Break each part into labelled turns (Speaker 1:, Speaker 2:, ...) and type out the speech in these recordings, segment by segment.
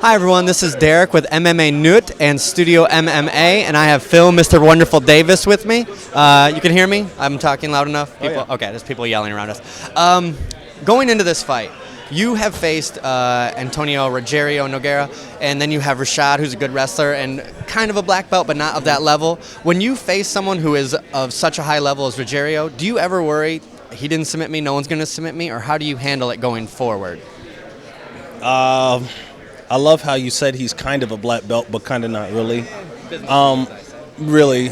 Speaker 1: Hi everyone, this is Derek with MMA Nut and Studio MMA, and I have Phil, Mr. Wonderful Davis with me. You can hear me? I'm talking loud enough? People?
Speaker 2: Oh, yeah.
Speaker 1: Okay, there's people yelling around us. Going into this fight, you have faced Antonio Rogerio Nogueira, and then you have Rashad, who's a good wrestler and kind of a black belt, but not of that level. When you face someone who is of such a high level as Rogerio, do you ever worry, he didn't submit me, no one's going to submit me, or how do you handle it going forward?
Speaker 2: I love how you said he's kind of a black belt, but kind of not really. Really,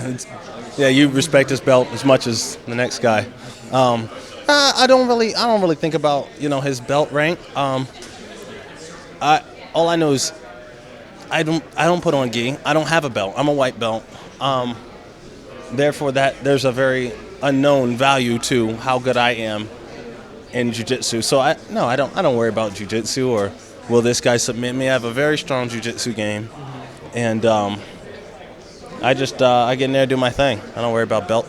Speaker 2: yeah, you respect his belt as much as the next guy. I don't really think about his belt rank. All I know is I don't put on gi. I don't have a belt. I'm a white belt. Therefore, there's a very unknown value to how good I am in jiu-jitsu. So I don't worry about jiu-jitsu or will this guy submit me. I have a very strong jiu-jitsu game, and I get in there, do my thing. I don't worry about belt.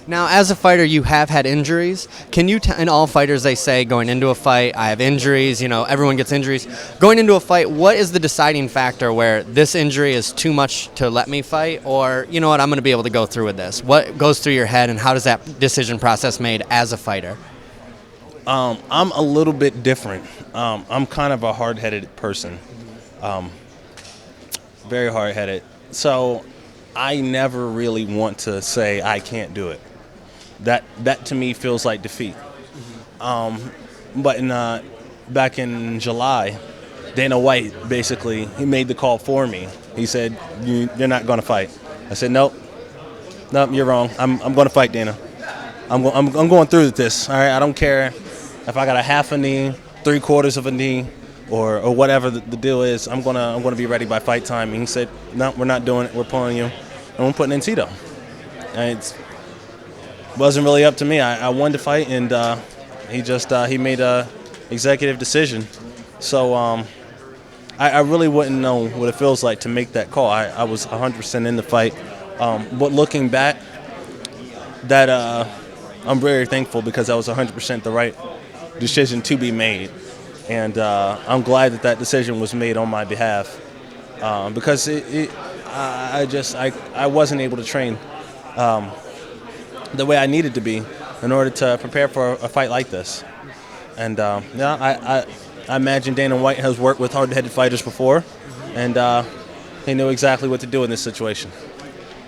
Speaker 1: Now, as a fighter, you have had injuries. Can you, and all fighters, they say going into a fight, I have injuries, everyone gets injuries. Going into a fight, what is the deciding factor where this injury is too much to let me fight, or, you know what, I'm going to be able to go through with this? What goes through your head, and how does that decision process made as a fighter?
Speaker 2: I'm a little bit different. I'm kind of a hard-headed person, very hard-headed. So I never really want to say I can't do it. That to me feels like defeat. But back in July, Dana White basically he made the call for me. He said you're not going to fight. I said nope, you're wrong. I'm going to fight, Dana. I'm going through with this. All right, I don't care if I got a half a knee, 3/4 of a knee, or whatever the deal is. I'm gonna be ready by fight time. And he said, no, we're not doing it. We're pulling you, and we're putting in Tito. And it wasn't really up to me. I wanted to fight, and he made a executive decision. So I really wouldn't know what it feels like to make that call. I was 100% in the fight, but looking back, that I'm very thankful because that was 100% the right decision to be made, and I'm glad that decision was made on my behalf because I wasn't able to train the way I needed to be in order to prepare for a fight like this. And I imagine Dana White has worked with hard-headed fighters before, and he knew exactly what to do in this situation.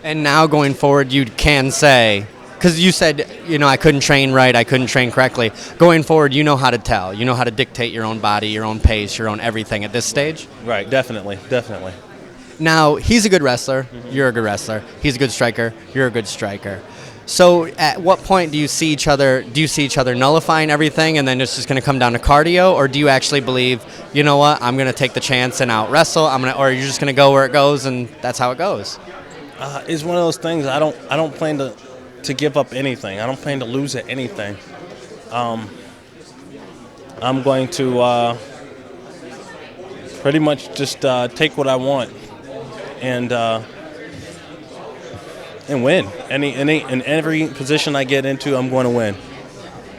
Speaker 1: And now going forward, you can say, because you said, I couldn't train right, I couldn't train correctly. Going forward, you know how to tell. You know how to dictate your own body, your own pace, your own everything at this stage?
Speaker 2: Right, definitely.
Speaker 1: Now, he's a good wrestler. Mm-hmm. You're a good wrestler. He's a good striker. You're a good striker. So at what point do you see each other nullifying everything and then it's just going to come down to cardio? Or do you actually believe, you know what, I'm going to take the chance and out-wrestle, or you're just going to go where it goes and that's how it goes?
Speaker 2: It's one of those things. I don't plan to give up anything. I don't plan to lose at anything. I'm going to pretty much just take what I want and win. In every position I get into, I'm going to win.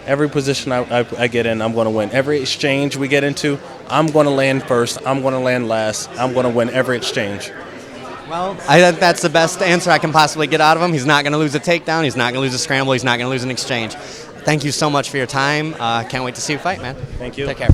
Speaker 2: Every position I get in, I'm going to win. Every exchange we get into, I'm going to land first. I'm going to land last. I'm going to win every exchange.
Speaker 1: Well, I think that's the best answer I can possibly get out of him. He's not going to lose a takedown. He's not going to lose a scramble. He's not going to lose an exchange. Thank you so much for your time. Can't wait to see you fight, man.
Speaker 2: Thank you.
Speaker 1: Take care.